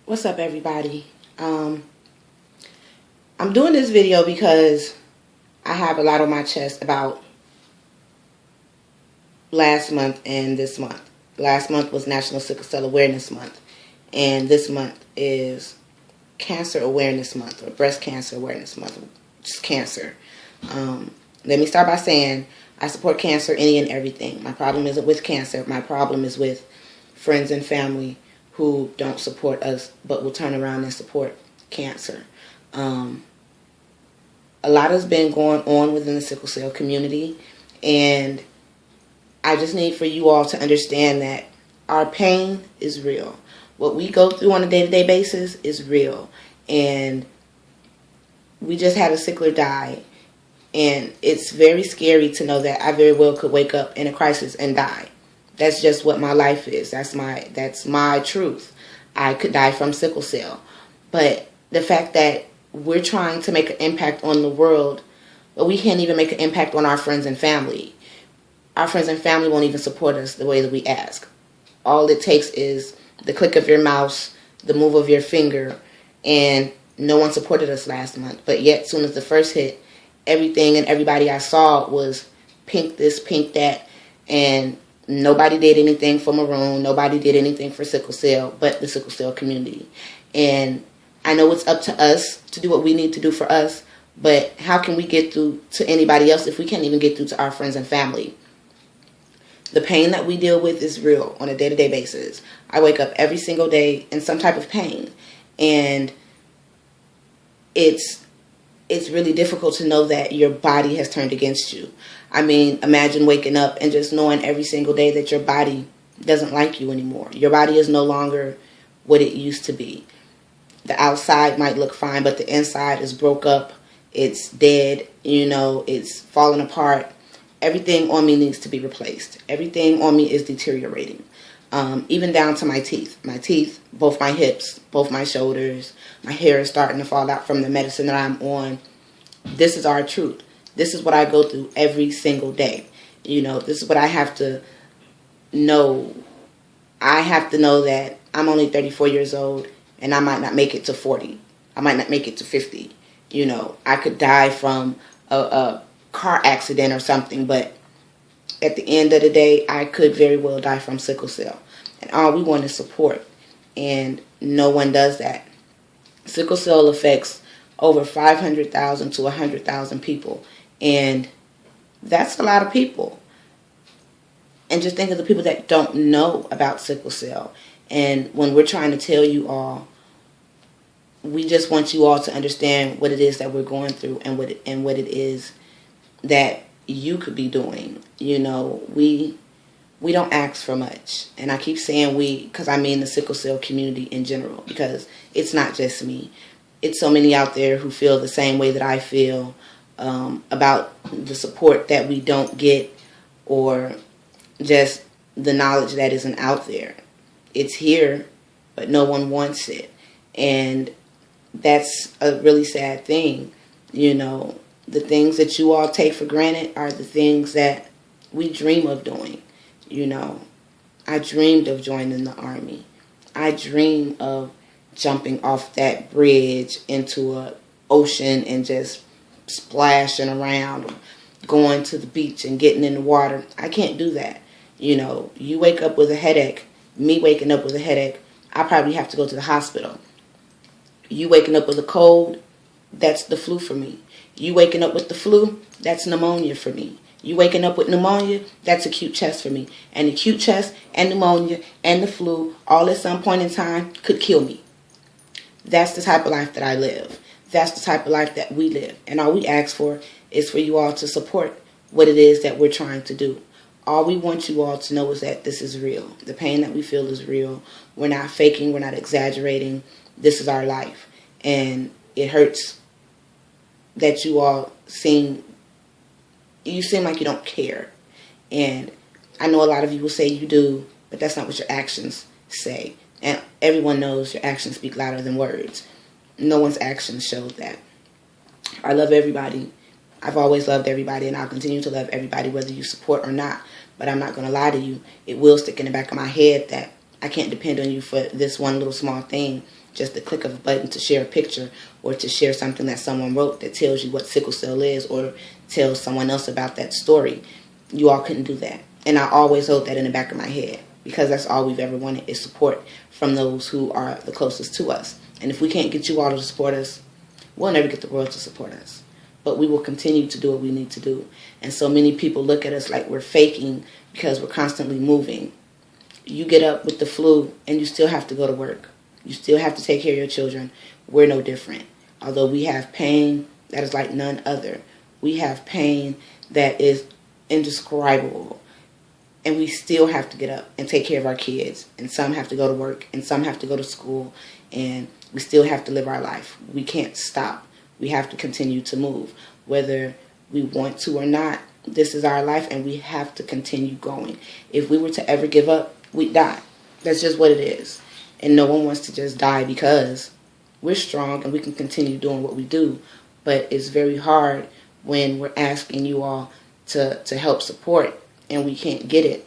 What's up, everybody? I'm doing this video because I have a lot on my chest about last month and this month. Last month was National Sickle Cell Awareness Month, and this month is Cancer Awareness Month, or Breast Cancer Awareness Month, just cancer. Let me start by saying I support cancer, any and everything. My problem isn't with cancer. My problem is with friends and family who don't support us but will turn around and support cancer. A lot has been going on within the sickle cell community, and I just need for you all to understand that our pain is real. What we go through on a day-to-day basis is real, and we just had a sickler die, and it's very scary to know that I very well could wake up in a crisis and die. That's just what my life is. That's my truth. I could die from sickle cell. But the fact that we're trying to make an impact on the world, but we can't even make an impact on our friends and family. Our friends and family won't even support us the way that we ask. All it takes is the click of your mouse, the move of your finger, and no one supported us last month. But yet, as soon as the first hit, everything and everybody I saw was pink this, pink that, and nobody did anything for maroon. Nobody did anything for sickle cell but the sickle cell community. And I know it's up to us to do what we need to do for us, but how can we get through to anybody else if we can't even get through to our friends and family? The pain that we deal with is real on a day-to-day basis. I wake up every single day in some type of pain, and it's really difficult to know that your body has turned against you. I mean, imagine waking up and just knowing every single day that your body doesn't like you anymore. Your body is no longer what it used to be. The outside might look fine, but the inside is broke up. It's dead, it's falling apart. Everything on me needs to be replaced. Everything on me is deteriorating. Even down to my teeth. My teeth, both my hips, both my shoulders. My hair is starting to fall out from the medicine that I'm on. This is our truth. This is what I go through every single day. This is what I have to know. I have to know that I'm only 34 years old and I might not make it to 40. I might not make it to 50. I could die from a car accident or something, but at the end of the day, I could very well die from sickle cell. And all we want is support, and no one does that. Sickle cell affects over 500,000 to 100,000 people, and that's a lot of people. And just think of the people that don't know about sickle cell. And when we're trying to tell you all, we just want you all to understand what it is that we're going through and what it is that you could be doing. We don't ask for much. And I keep saying we because I mean the sickle cell community in general, because it's not just me. It's so many out there who feel the same way that I feel about the support that we don't get, or just the knowledge that isn't out there. It's here, but no one wants it. And that's a really sad thing. The things that you all take for granted are the things that we dream of doing. I dreamed of joining the Army. I dream of jumping off that bridge into an ocean and just splashing around, going to the beach and getting in the water. I can't do that. You wake up with a headache. Me waking up with a headache, I probably have to go to the hospital. You waking up with a cold, that's the flu for me. You waking up with the flu, that's pneumonia for me. You waking up with pneumonia, that's acute chest for me. And acute chest and pneumonia and the flu, all at some point in time, could kill me. That's the type of life that I live. That's the type of life that we live. And all we ask for is for you all to support what it is that we're trying to do. All we want you all to know is that this is real. The pain that we feel is real. We're not faking. We're not exaggerating. This is our life. And it hurts that you all seem like you don't care. And I know a lot of you will say you do, but that's not what your actions say. And everyone knows your actions speak louder than words. No one's actions show that. I love everybody. I've always loved everybody, and I'll continue to love everybody, whether you support or not. But I'm not going to lie to you. It will stick in the back of my head that I can't depend on you for this one little small thing. just the click of a button to share a picture or to share something that someone wrote that tells you what sickle cell is or tells someone else about that story. You all couldn't do that. And I always hold that in the back of my head, because that's all we've ever wanted is support from those who are the closest to us. And if we can't get you all to support us, we'll never get the world to support us. But we will continue to do what we need to do. And so many people look at us like we're faking because we're constantly moving. You get up with the flu and you still have to go to work. You still have to take care of your children. We're no different. Although we have pain that is like none other. We have pain that is indescribable. And we still have to get up and take care of our kids. And some have to go to work and some have to go to school. And we still have to live our life. We can't stop. We have to continue to move. Whether we want to or not, this is our life and we have to continue going. If we were to ever give up, we'd die. That's just what it is. And no one wants to just die, because we're strong and we can continue doing what we do. But it's very hard when we're asking you all to help support and we can't get it.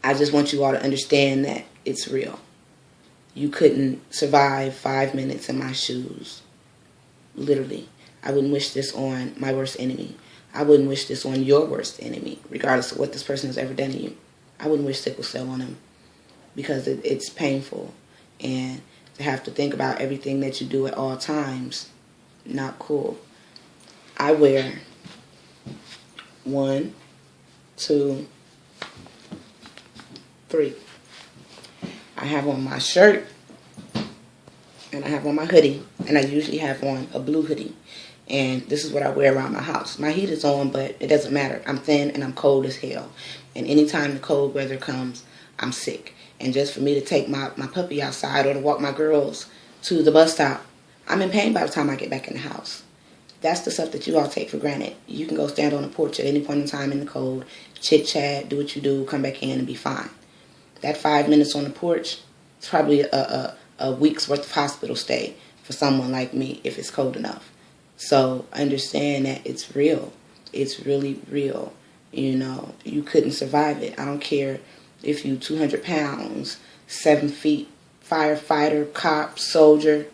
I just want you all to understand that it's real. You couldn't survive 5 minutes in my shoes. Literally. I wouldn't wish this on my worst enemy. I wouldn't wish this on your worst enemy, regardless of what this person has ever done to you. I wouldn't wish sickle cell on them, because it's painful. And to have to think about everything that you do at all times, not cool. I wear 1, 2, 3. I have on my shirt, and I have on my hoodie, and I usually have on a blue hoodie. And this is what I wear around my house. My heat is on, but it doesn't matter. I'm thin and I'm cold as hell. And anytime the cold weather comes, I'm sick. And just for me to take my puppy outside or to walk my girls to the bus stop, I'm in pain by the time I get back in the house. That's the stuff that you all take for granted. You can go stand on the porch at any point in time in the cold, chit-chat, do what you do, come back in and be fine. That 5 minutes on the porch is probably a week's worth of hospital stay for someone like me if it's cold enough. So understand that it's real. It's really real. You know, you couldn't survive it. I don't care if you 200 pounds, 7 feet, firefighter, cop, soldier.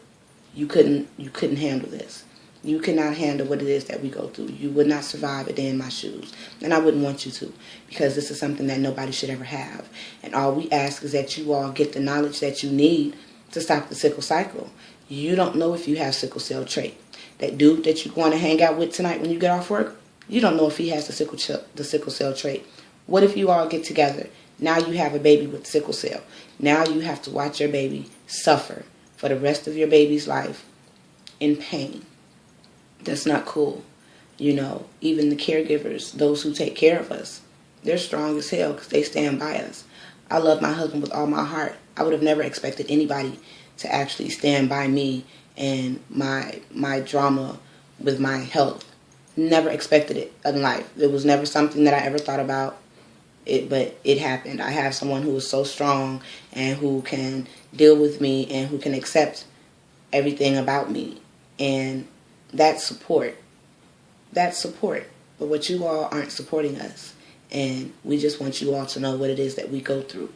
You couldn't handle this. You cannot handle what it is that we go through. You would not survive a day in my shoes. And I wouldn't want you to, because this is something that nobody should ever have. And all we ask is that you all get the knowledge that you need to stop the sickle cycle. You don't know if you have sickle cell trait. That dude that you want to hang out with tonight when you get off work, you don't know if he has the sickle cell trait. What if you all get together? Now you have a baby with sickle cell. Now you have to watch your baby suffer for the rest of your baby's life in pain. That's not cool. You know, even the caregivers, those who take care of us, they're strong as hell because they stand by us. I love my husband with all my heart. I would have never expected anybody to actually stand by me and my drama with my health. Never expected it in life. It was never something that I ever thought about. But it happened. I have someone who is so strong and who can deal with me and who can accept everything about me. And that's support. That's support. But what you all aren't supporting us. And we just want you all to know what it is that we go through.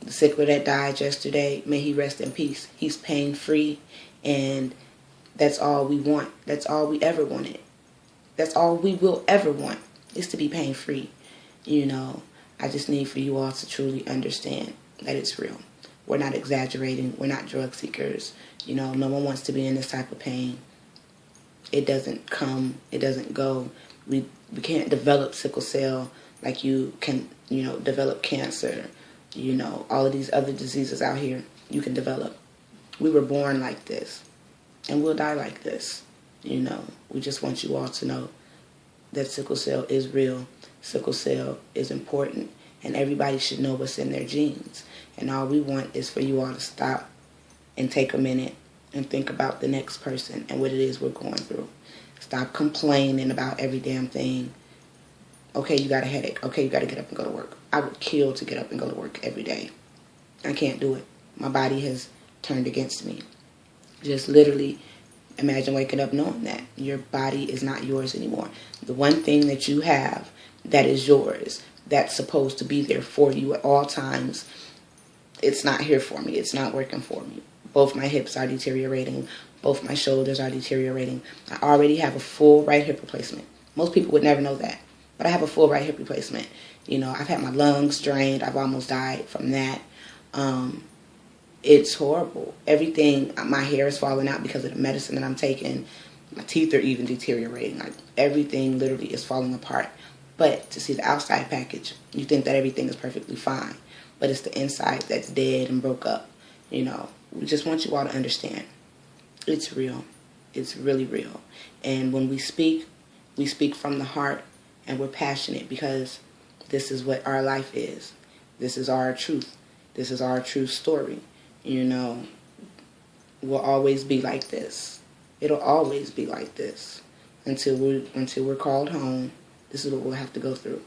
The sickler that died yesterday, may he rest in peace. He's pain-free, and that's all we want. That's all we ever wanted. That's all we will ever want, is to be pain-free. You know, I just need for you all to truly understand that it's real. We're not exaggerating. We're not drug seekers. You know, no one wants to be in this type of pain. It doesn't come. It doesn't go. We can't develop sickle cell like you can, you know, develop cancer. You know, all of these other diseases out here you can develop. We were born like this, and we'll die like this. You know, we just want you all to know that sickle cell is real. Sickle cell is important, and everybody should know what's in their genes. And all we want is for you all to stop and take a minute and think about the next person and what it is we're going through. Stop complaining about every damn thing. Okay, you got a headache. Okay, you got to get up and go to work. I would kill to get up and go to work every day. I can't do it. My body has turned against me. Just literally imagine waking up knowing that your body is not yours anymore. The one thing that you have that is yours, that's supposed to be there for you at all times, it's not here for me. It's not working for me. Both my hips are deteriorating. Both my shoulders are deteriorating. I already have a full right hip replacement. Most people would never know that, but I have a full right hip replacement. You know, I've had my lungs drained. I've almost died from that. It's horrible. Everything, my hair is falling out because of the medicine that I'm taking. My teeth are even deteriorating. Like, everything literally is falling apart. But to see the outside package, you think that everything is perfectly fine. But it's the inside that's dead and broke up. You know, we just want you all to understand. It's real. It's really real. And when we speak from the heart, and we're passionate because this is what our life is. This is our truth. This is our true story. You know, we'll always be like this. It'll always be like this until we're called home. This is what we'll have to go through.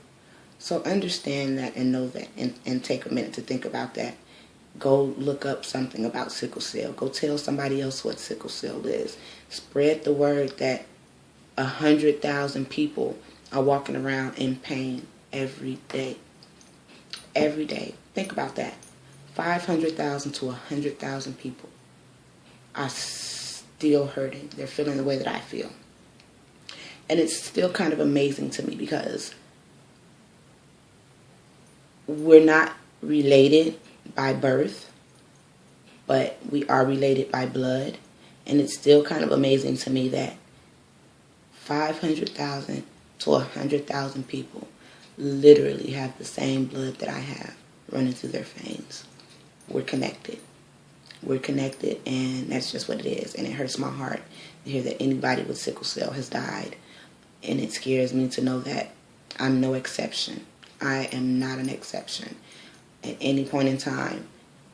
So understand that and know that, and take a minute to think about that. Go look up something about sickle cell. Go tell somebody else what sickle cell is. Spread the word that 100,000 people are walking around in pain every day. Every day. Think about that. 500,000 to 100,000 people are still hurting. They're feeling the way that I feel. And it's still kind of amazing to me because we're not related by birth, but we are related by blood. And it's still kind of amazing to me that 500,000 to 100,000 people literally have the same blood that I have running through their veins. We're connected. We're connected, and that's just what it is. And it hurts my heart to hear that anybody with sickle cell has died. And it scares me to know that I'm no exception. I am not an exception. At any point in time,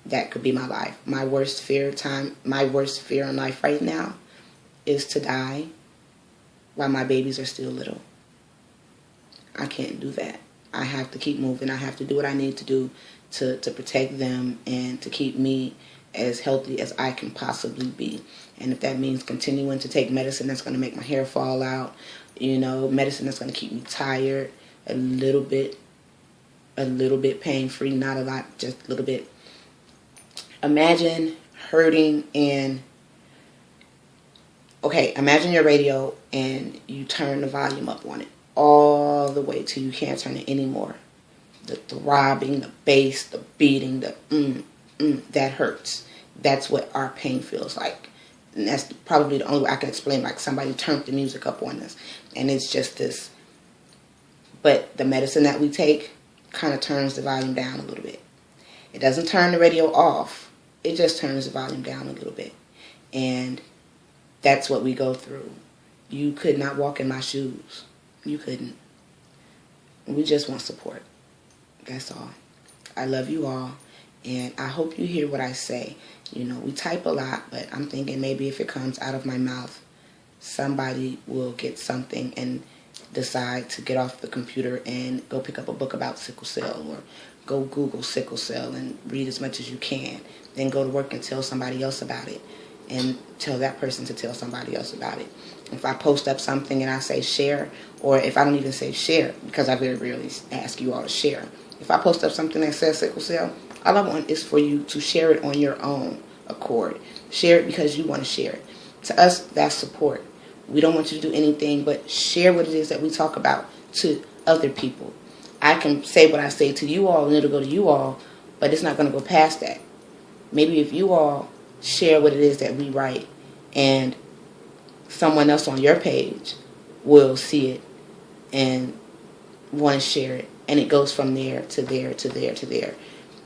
that could be my life. My worst fear in life right now is to die while my babies are still little. I can't do that. I have to keep moving. I have to do what I need to do to protect them and to keep me as healthy as I can possibly be. And if that means continuing to take medicine that's going to make my hair fall out, you know, medicine that's going to keep me tired, a little bit pain-free, not a lot, just a little bit. Imagine hurting and, okay, imagine your radio and you turn the volume up on it all the way till you can't turn it anymore. The throbbing, the bass, the beating, the that hurts. That's what our pain feels like. And that's probably the only way I can explain, like somebody turned the music up on us. And it's just this. But the medicine that we take kind of turns the volume down a little bit. It doesn't turn the radio off. It just turns the volume down a little bit. And that's what we go through. You could not walk in my shoes. You couldn't. We just want support. That's all. I love you all. And I hope you hear what I say. You know, we type a lot, but I'm thinking maybe if it comes out of my mouth, somebody will get something and decide to get off the computer and go pick up a book about sickle cell, or go Google sickle cell and read as much as you can. Then go to work and tell somebody else about it, and tell that person to tell somebody else about it. If I post up something and I say share, or if I don't even say share, because I very rarely ask you all to share. If I post up something that says sickle cell, all I want is for you to share it on your own accord. Share it because you want to share it. To us, that's support. We don't want you to do anything but share what it is that we talk about to other people. I can say what I say to you all and it'll go to you all, but it's not going to go past that. Maybe if you all share what it is that we write, and someone else on your page will see it and want to share it, and it goes from there to there to there to there.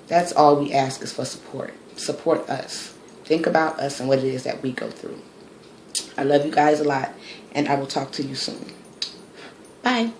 That's all we ask is for support. Support us. Think about us and what it is that we go through. I love you guys a lot, and I will talk to you soon. Bye.